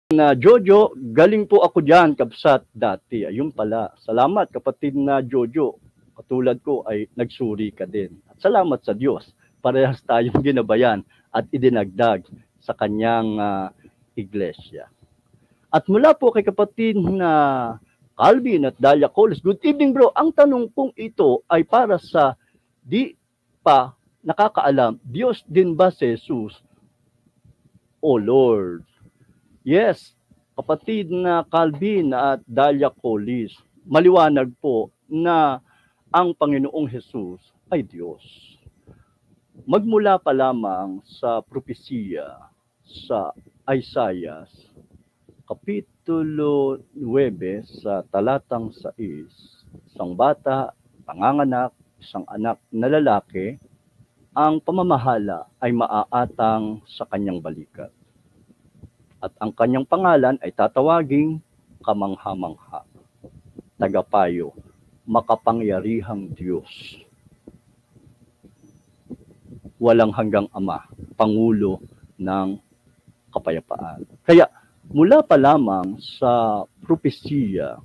na Jojo, galing po ako dyan, kabsat dati. Ayun pala. Salamat kapatid na Jojo. Katulad ko ay nagsuri ka din. At salamat sa Diyos. Parehas tayong ginabayan at idinagdag sa kanyang iglesia. At mula po kay kapatid na Calvin at Dalia Coles, good evening bro. Ang tanong kong ito ay para sa di pa nakakaalam, Diyos din ba si Jesus? O Lord. Yes, kapatid na Calvin at Dalia Coles, maliwanag po na ang Panginoong Jesus ay Diyos. Magmula pa lamang sa propesiya sa Isaiah, Kapitulo 9 sa talatang 6, isang bata, panganganak, isang anak na lalaki, ang pamamahala ay maaatang sa kanyang balikat. At ang kanyang pangalan ay tatawaging Kamangha-mangha, Tagapayo, Makapangyarihang Diyos, Walang hanggang Ama, Pangulo ng Kapayapaan. Kaya mula pa lamang sa propesiya,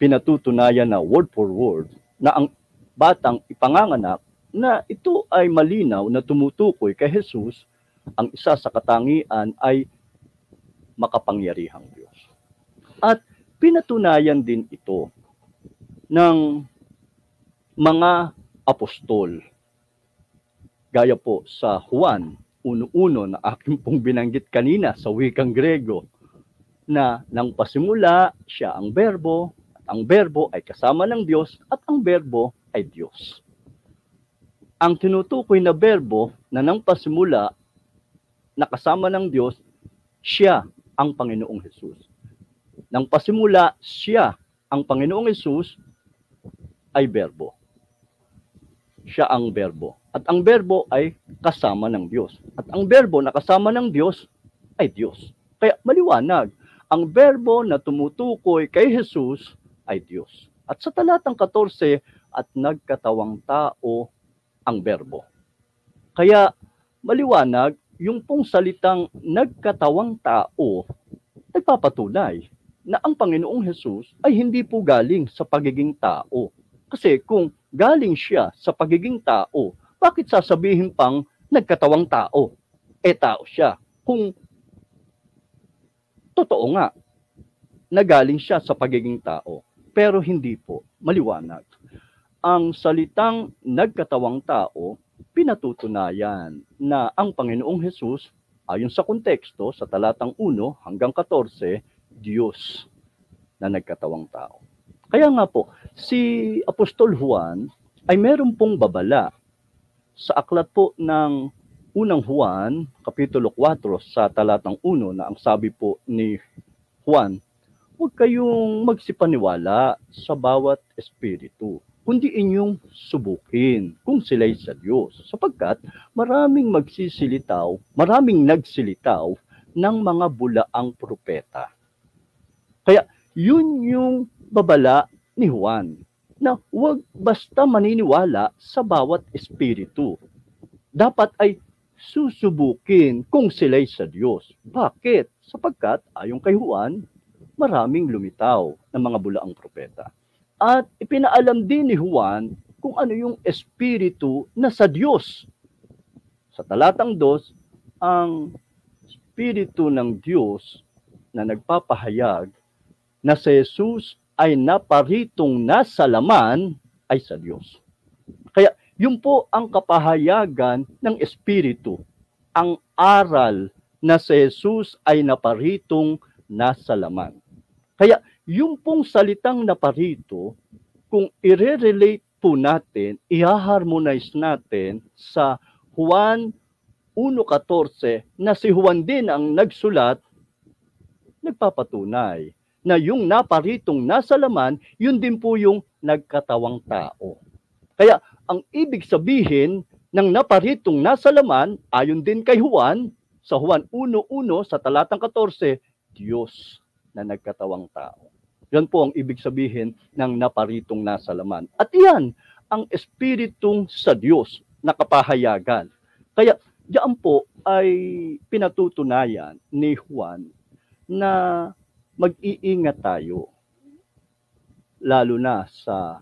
pinatutunayan na word for word na ang batang ipanganganak na ito ay malinaw na tumutukoy kay Jesus, ang isa sa katangian ay makapangyarihang Diyos. At pinatunayan din ito ng mga apostol. Gaya po sa Juan 1:1 na aking pong binanggit kanina sa wikang Grego, na nang pasimula siya ang berbo, at ang berbo ay kasama ng Diyos, at ang berbo ay Diyos. Ang tinutukoy na berbo na nang pasimula na kasama ng Diyos, siya ang Panginoong Jesus. Nang pasimula siya, ang Panginoong Jesus ay berbo. Siya ang berbo. At ang berbo ay kasama ng Diyos. At ang berbo na kasama ng Diyos ay Diyos. Kaya maliwanag, ang berbo na tumutukoy kay Jesus ay Diyos. At sa talatang 14, at nagkatawang tao ang berbo. Kaya maliwanag, yung pong salitang nagkatawang tao, nagpapatunay na ang Panginoong Jesus ay hindi po galing sa pagiging tao. Kasi kung galing siya sa pagiging tao, bakit sasabihin pang nagkatawang tao? Tao siya. Kung totoo nga, nagaling siya sa pagiging tao. Pero hindi po, maliwanag. Ang salitang nagkatawang tao, pinatutunayan na ang Panginoong Jesus, ayon sa konteksto, sa talatang 1 hanggang 14, Diyos na nagkatawang tao. Kaya nga po, si Apostol Juan ay meron pong babala sa aklat po ng unang Juan, Kapitulo 4, sa talatang 1, na ang sabi po ni Juan, huwag kayong magsipaniwala sa bawat espiritu, kundi inyong subukin kung sila'y sa Diyos. Sapagkat maraming nagsilitaw ng mga bulaang propeta. Kaya yun yung babala ni Juan, na huwag basta maniniwala sa bawat espiritu. Dapat ay susubukin kung sila'y sa Diyos. Bakit? Sapagkat ayon kay Juan, maraming lumitaw ng mga bulaang propeta. At ipinaalam din ni Juan kung ano yung espiritu na sa Diyos. Sa talatang 2, ang espiritu ng Diyos na nagpapahayag na si Jesus ay naparitong nasa laman ay sa Diyos. Kaya yun po ang kapahayagan ng espiritu, ang aral na si Jesus ay naparitong nasa laman. Kaya yung pong salitang naparito, kung i-relate po natin, i-harmonize natin sa Juan 1:14, na si Juan din ang nagsulat, nagpapatunay na yung naparitong nasa laman, yun din po yung nagkatawang tao. Kaya ang ibig sabihin ng naparitong nasa laman, ayon din kay Juan, sa Juan 1:1 sa talatang 14, Diyos na nagkatawang tao. Yan po ang ibig sabihin ng naparitong nasa laman. At yan ang espiritong sa Diyos na kapahayagan. Kaya diyan po ay pinatutunayan ni Juan na mag-iingat tayo, lalo na sa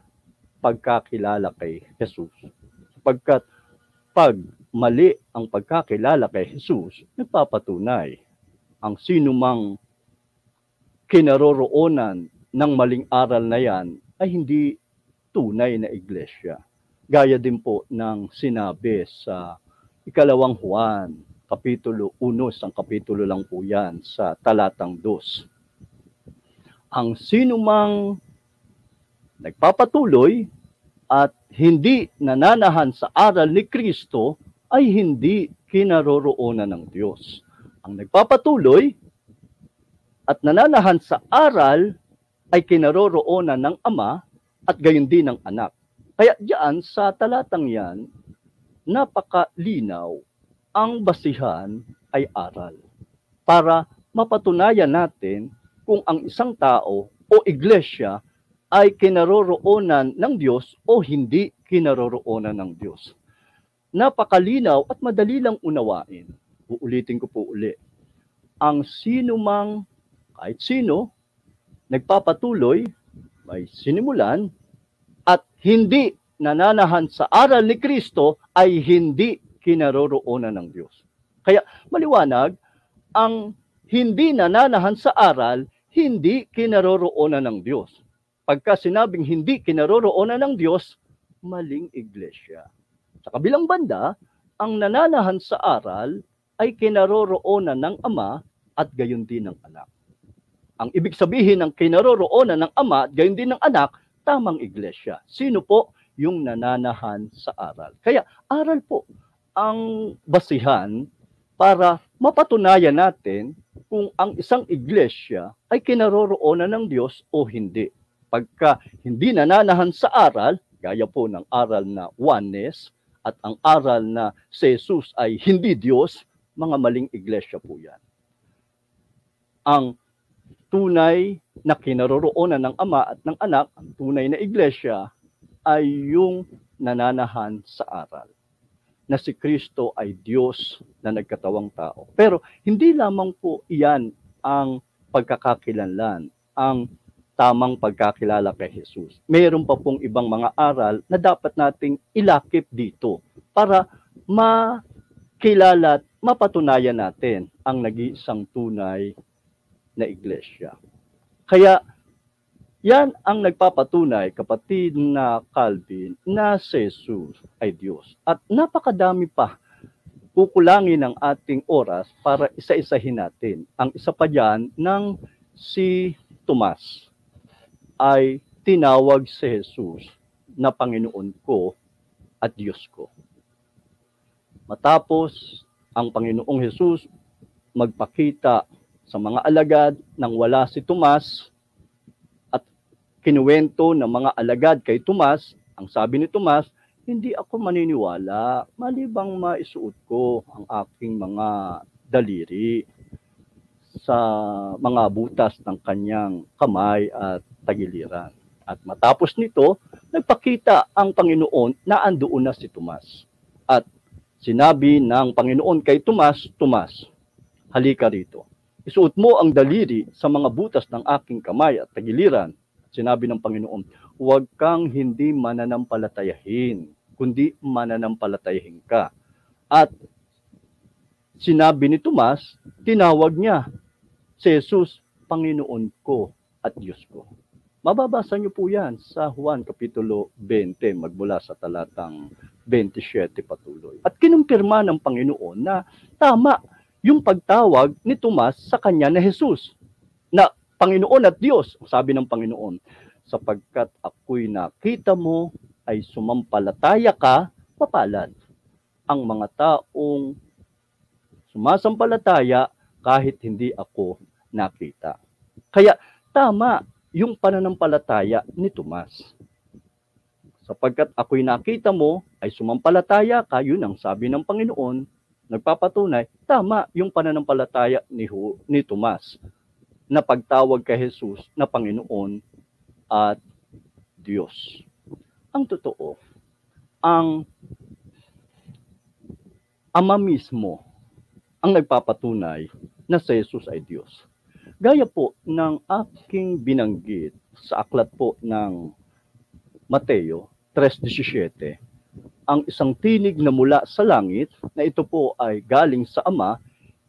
pagkakilala kay Jesus. Sapagkat pag mali ang pagkakilala kay Jesus, nagpapatunay ang sinumang kinaroroonan ng maling aral na yan ay hindi tunay na iglesia. Gaya din po ng sinabi sa ikalawang Juan, kapitulo 1, isang kapitulo lang po yan, sa talatang 2. Ang sinumang nagpapatuloy at hindi nananahan sa aral ni Kristo ay hindi kinaroroonan ng Diyos. Ang nagpapatuloy at nananahan sa aral ay kinaroroonan ng Ama at gayon din ng Anak. Kaya diyan sa talatang yan, napakalinaw, ang basihan ay aral. Para mapatunayan natin kung ang isang tao o iglesia ay kinaroroonan ng Diyos o hindi kinaroroonan ng Diyos. Napakalinaw at madali lang unawain. Uulitin ko po uli. Ang sinumang, kahit sino, nagpapatuloy, may sinimulan, at hindi nananahan sa aral ni Kristo ay hindi kinaroroonan ng Diyos. Kaya maliwanag, ang hindi nananahan sa aral, hindi kinaroroonan ng Diyos. Pagka sinabing hindi kinaroroonan ng Diyos, maling iglesia. Sa kabilang banda, ang nananahan sa aral ay kinaroroonan ng Ama at gayon din ng Anak. Ang ibig sabihin ng kinaroroonan ng Ama at gayon din ng Anak, tamang iglesia. Sino po? Yung nananahan sa aral. Kaya aral po ang basihan para mapatunayan natin kung ang isang iglesia ay kinaroroonan ng Diyos o hindi. Pagka hindi nananahan sa aral, gaya po ng aral na oneness at ang aral na si Jesus ay hindi Diyos, mga maling iglesia po yan. Ang tunay na kinaroroonan ng Ama at ng Anak, ang tunay na iglesia, ay yung nananahan sa aral. Na si Kristo ay Diyos na nagkatawang tao. Pero hindi lamang po iyan ang pagkakakilanlan, ang tamang pagkakilala kay Jesus. Mayroon pa pong ibang mga aral na dapat nating ilakip dito para makilala at mapatunayan natin ang nag-iisang tunay na iglesia. Kaya yan ang nagpapatunay, kapatid na Calvin, na si Jesus ay Diyos. At napakadami pa, kukulangin ang ating oras para isa-isahin natin. Ang isa pa dyan ng si Tomas ay tinawag si Jesus na Panginoon ko at Diyos ko. Matapos ang Panginoong Jesus magpakita sa mga alagad nang wala si Tomas at kinuwento ng mga alagad kay Tomas, ang sabi ni Tomas, hindi ako maniniwala malibang maisuot ko ang aking mga daliri sa mga butas ng kanyang kamay at tagiliran. At matapos nito, nagpakita ang Panginoon na andoon na si Tomas. At sinabi ng Panginoon kay Tomas, Tomas, halika rito. Isuot mo ang daliri sa mga butas ng aking kamay at tagiliran. Sinabi ng Panginoon, huwag kang hindi mananampalatayahin, kundi mananampalatayahin ka. At sinabi ni Tomas, tinawag niya si Jesus, Panginoon ko at Diyos ko. Mababasa niyo po yan sa Juan Kapitulo 20, magmula sa talatang 27 patuloy. At kinumpirma ng Panginoon na tama yung pagtawag ni Tomas sa kanya na Jesus, na Panginoon at Diyos. Sabi ng Panginoon, sapagkat ako'y nakita mo ay sumampalataya ka, mapalad ang mga taong sumasampalataya kahit hindi ako nakita. Kaya tama yung pananampalataya ni Tomas. Sapagkat ako'y nakita mo ay sumampalataya ka, yun ang sabi ng Panginoon, nagpapatunay, tama yung pananampalataya ni Tomas na pagtawag kay Jesus na Panginoon at Diyos. Ang totoo, ang Ama mismo ang nagpapatunay na si Jesus ay Diyos. Gaya po ng aking binanggit sa aklat po ng Mateo 3:17, ang isang tinig na mula sa langit na ito po ay galing sa Ama,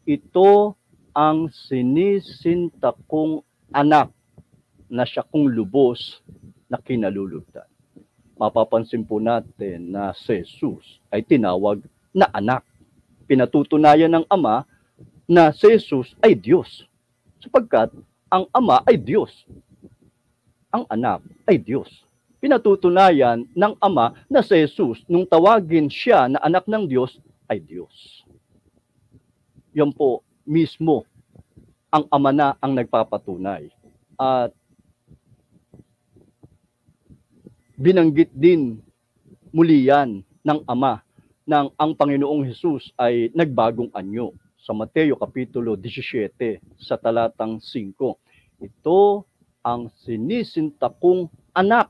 ito ang sinisinta kong anak na siya kong lubos na kinalulugdan. Mapapansin po natin na si Jesus ay tinawag na anak. Pinatutunayan ng Ama na si Jesus ay Diyos. Sapagkat ang Ama ay Diyos. Ang anak ay Diyos. Pinatutunayan ng Ama na si Jesus, nung tawagin siya na anak ng Diyos, ay Diyos. Yan po mismo ang Ama na ang nagpapatunay. At binanggit din muli yan ng Ama nang ang Panginoong Hesus ay nagbagong anyo sa Mateo Kapitulo 17 sa talatang 5. Ito ang sinisinta kong anak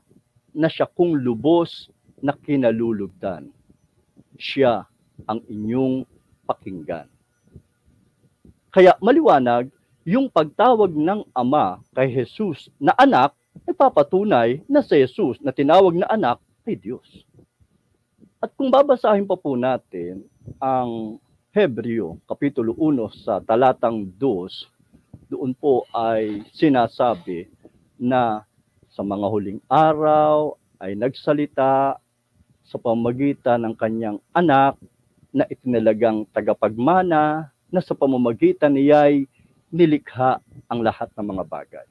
na siya kong lubos na kinalulugdan. Siya ang inyong pakinggan. Kaya maliwanag, yung pagtawag ng Ama kay Jesus na anak, nagpapatunay na si Jesus na tinawag na anak ay Diyos. At kung babasahin pa po natin ang Hebreo, Kapitulo 1 sa talatang 2, doon po ay sinasabi na sa mga huling araw ay nagsalita sa pamamagitan ng kanyang anak na itinalagang tagapagmana na sa pamamagitan niya'y nilikha ang lahat ng mga bagay.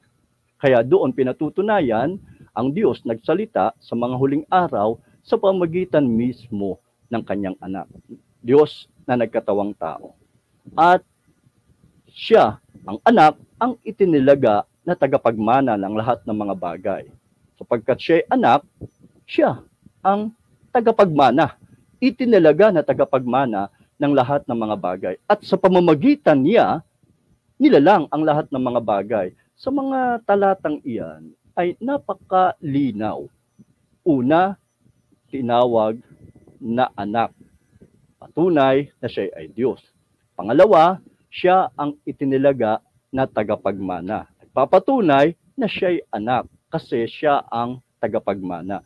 Kaya doon pinatutunayan ang Diyos nagsalita sa mga huling araw sa pamamagitan mismo ng kanyang anak. Diyos na nagkatawang tao. At siya, ang anak, ang itinilaga na tagapagmana ng lahat ng mga bagay. Sapagkat siya ay anak, siya ang tagapagmana. Itinilaga na tagapagmana ng lahat ng mga bagay. At sa pamamagitan niya, nilalang ang lahat ng mga bagay. Sa mga talatang iyan ay napakalinaw. Una, tinawag na anak. Patunay na siya ay Diyos. Pangalawa, siya ang itinilaga na tagapagmana. Papatunay na siya ay anak kasi siya ang tagapagmana.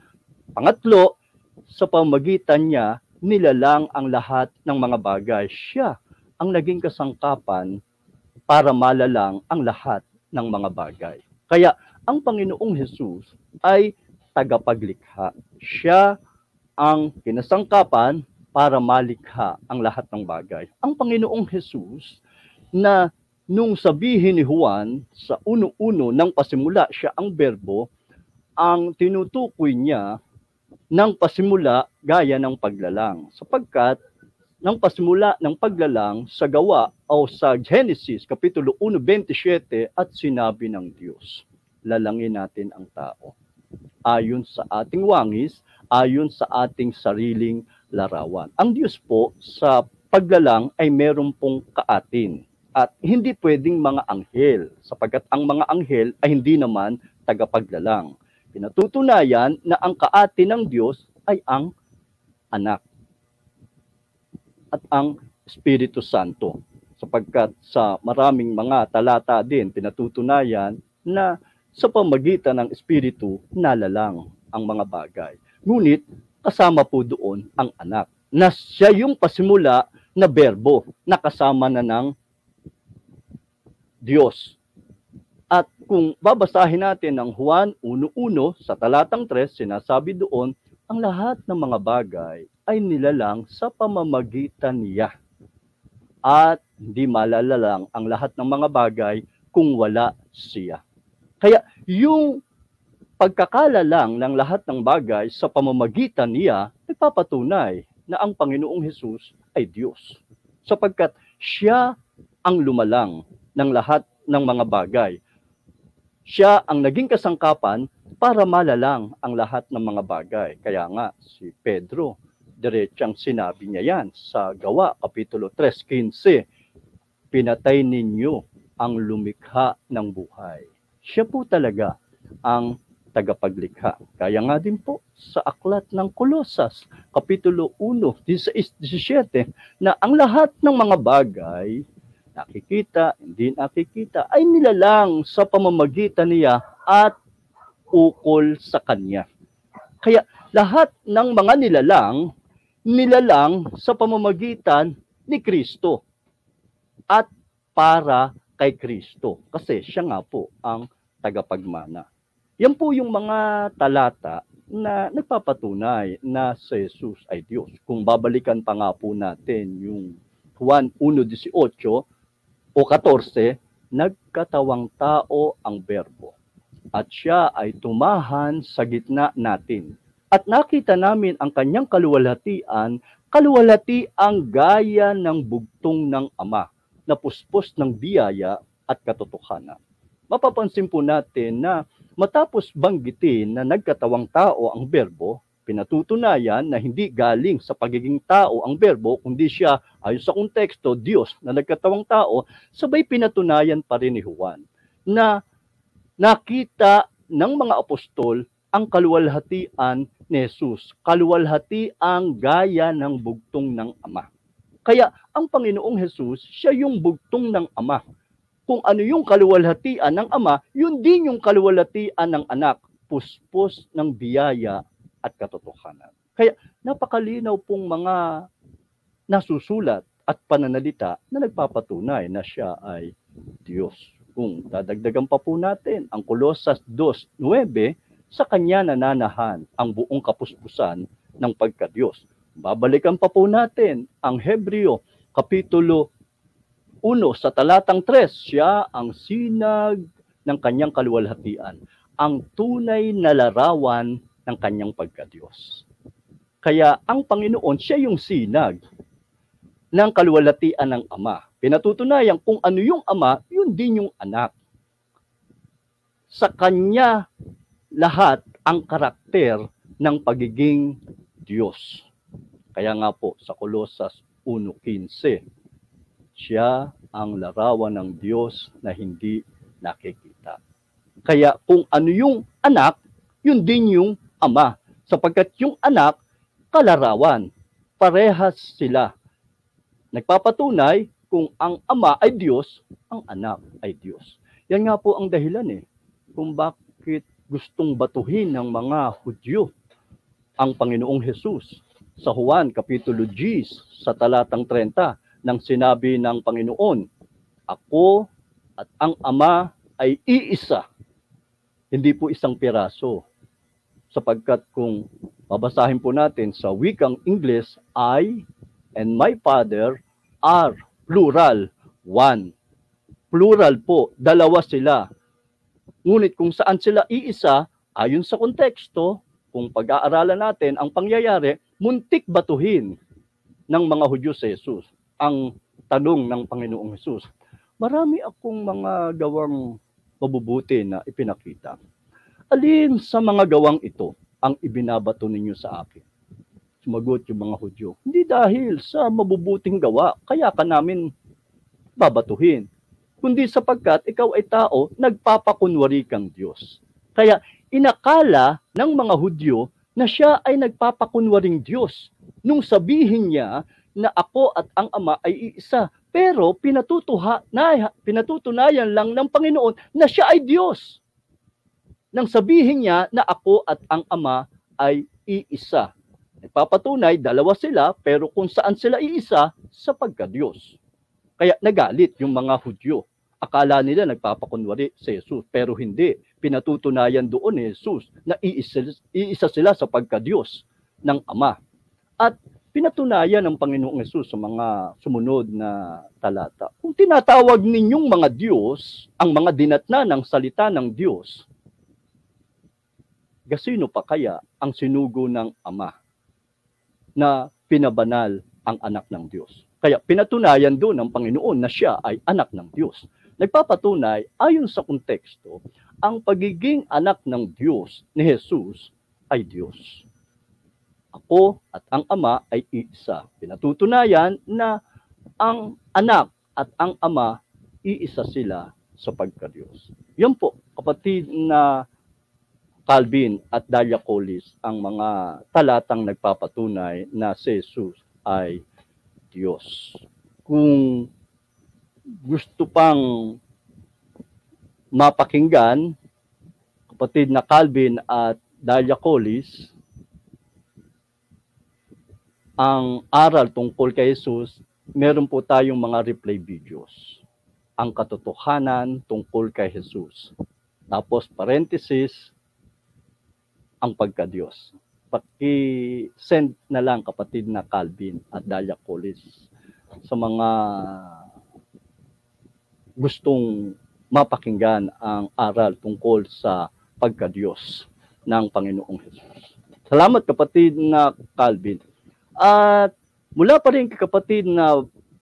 Pangatlo, sa pamagitan niya, nilalang ang lahat ng mga bagay. Siya ang naging kasangkapan para malalang ang lahat ng mga bagay. Kaya ang Panginoong Hesus ay tagapaglikha. Siya ang kinasangkapan para malikha ang lahat ng bagay. Ang Panginoong Hesus na nung sabihin ni Juan sa 1:1 ng pasimula siya ang berbo, ang tinutukoy niya ng pasimula gaya ng paglalang. Sapagkat ng pasimula ng paglalang sa gawa o sa Genesis Kapitulo 1:27 at sinabi ng Diyos, lalangin natin ang tao ayon sa ating wangis, ayon sa ating sariling larawan. Ang Diyos po sa paglalang ay meron pong kaatin at hindi pwedeng mga anghel sapagkat ang mga anghel ay hindi naman tagapaglalang. Pinatutunayan na ang kaatin ng Diyos ay ang anak at ang Espiritu Santo sapagkat sa maraming mga talata din pinatutunayan na sa pamagitan ng Espiritu nalalang ang mga bagay. Ngunit kasama po doon ang anak na siya yung pasimula na berbo na kasama na ng Diyos. At kung babasahin natin ang Juan 1:1 sa talatang 3, sinasabi doon, ang lahat ng mga bagay ay nilalang sa pamamagitan niya. At hindi malalalang ang lahat ng mga bagay kung wala siya. Kaya yung pagkakalalang ng lahat ng bagay sa pamamagitan niya, nagpapatunay na ang Panginoong Hesus ay Diyos. Sapagkat siya ang lumalang ng lahat ng mga bagay. Siya ang naging kasangkapan para malalang ang lahat ng mga bagay. Kaya nga, si Pedro, diretsang sinabi niya yan sa Gawa, Kapitulo 3:15, pinatay ninyo ang lumikha ng buhay. Siya po talaga ang tagapaglikha. Kaya nga din po sa aklat ng Kolosas, Kapitulo 1:16-17, na ang lahat ng mga bagay nakikita, hindi nakikita, ay nilalang sa pamamagitan niya at ukol sa kanya. Kaya lahat ng mga nilalang sa pamamagitan ni Kristo at para kay Kristo. Kasi siya nga po ang tagapagmana. Yan po yung mga talata na nagpapatunay na si Jesus ay Diyos. Kung babalikan pa nga po natin yung Juan 1:18 o 14, nagkatawang tao ang Berbo at siya ay tumahan sa gitna natin. At nakita namin ang kanyang kaluwalhatian gaya ng bugtong ng Ama, na puspos ng biyaya at katotohanan. Mapapansin po natin na matapos banggitin na nagkatawang tao ang Berbo, pinatutunayan na hindi galing sa pagiging tao ang Berbo, kundi siya, ayon sa konteksto, Diyos na nagkatawang tao, sabay pinatunayan pa rin ni Juan na nakita ng mga apostol ang kaluwalhatian ni Jesus, kaluwalhatian gaya ng bugtong ng Ama. Kaya ang Panginoong Jesus, siya yung bugtong ng Ama. Kung ano yung kaluwalhatian ng Ama, yun din yung kaluwalhatian ng Anak, puspos ng biyaya at katotohanan. Kaya napakalinaw pong mga nasusulat at pananalita na nagpapatunay na siya ay Diyos. Kung dadagdagan pa po natin ang Kolosas 2:9, sa kanya nananahan ang buong kapuspusan ng pagka-Diyos. Babalikan pa po natin ang Hebreo Kapitulo 1 sa talatang 3, siya ang sinag ng kanyang kaluwalhatian, ang tunay na larawan ng kanyang pagka-Diyos. Kaya ang Panginoon, siya yung sinag ng kaluwalhatian ng Ama. Pinatutunayan kung ano yung Ama, yun din yung Anak. Sa kanya lahat ang karakter ng pagiging Diyos. Kaya nga po sa Kolosas 1:15, siya ang larawan ng Diyos na hindi nakikita. Kaya kung ano yung anak, yun din yung ama. Sapagkat yung anak, kalarawan. Parehas sila. Nagpapatunay kung ang ama ay Diyos, ang anak ay Diyos. Yan nga po ang dahilan kung bakit gustong batuhin ng mga Hudyo ang Panginoong Jesus. Sa Juan Kapitulo 10 sa talatang 30, nang sinabi ng Panginoon, ako at ang Ama ay iisa, hindi po isang piraso. Sapagkat kung babasahin po natin sa wikang English, I and my Father are plural, one. Plural po, dalawa sila. Ngunit kung saan sila iisa, ayon sa konteksto, kung pag-aaralan natin ang pangyayari, muntik batuhin ng mga Hudyo si Jesus. Ang tanong ng Panginoong Jesus, marami akong mga gawang mabubuti na ipinakita. Alin sa mga gawang ito ang ibinabato ninyo sa akin? Sumagot yung mga Hudyo, hindi dahil sa mabubuting gawa, kaya ka namin babatuhin, kundi sapagkat ikaw ay tao, nagpapakunwari kang Diyos. Kaya inakala ng mga Hudyo na siya ay nagpapakunwaring Diyos nung sabihin niya na ako at ang Ama ay iisa. Pero pinatutunayan lang ng Panginoon na siya ay Diyos. Nang sabihin niya na ako at ang Ama ay iisa. Nagpapatunay, dalawa sila, pero kung saan sila iisa, sa pagka-Diyos. Kaya nagalit yung mga Hudyo. Akala nila nagpapakunwari si Jesus, pero hindi. Pinatutunayan doon ni Jesus na iisa sila sa pagka-Diyos ng Ama. At pinatunayan ng Panginoong Jesus sa mga sumunod na talata. Kung tinatawag ninyong mga Diyos, ang mga dinatna ng salita ng Diyos, gasino pa kaya ang sinugo ng Ama na pinabanal ang anak ng Diyos? Kaya pinatunayan doon ng Panginoon na siya ay anak ng Diyos. Nagpapatunay, ayon sa konteksto, ang pagiging anak ng Diyos ni Jesus ay Diyos. Ako at ang Ama ay iisa. Pinatutunayan na ang anak at ang Ama, iisa sila sa pagka-Diyos. Yan po, kapatid na Calvin at Dalia Collis, ang mga talatang nagpapatunay na si Jesus ay Diyos. Kung gusto pang mapakinggan, kapatid na Calvin at Dalia Collis, ang aral tungkol kay Jesus, meron po tayong mga replay videos. Ang katotohanan tungkol kay Jesus. Tapos parenthesis, ang pagka-Diyos. Paki-send na lang kapatid na Calvin at Dalia Collis sa mga gustong mapakinggan ang aral tungkol sa pagka-Diyos ng Panginoong Jesus. Salamat kapatid na Calvin. At mula pa rin kapatid na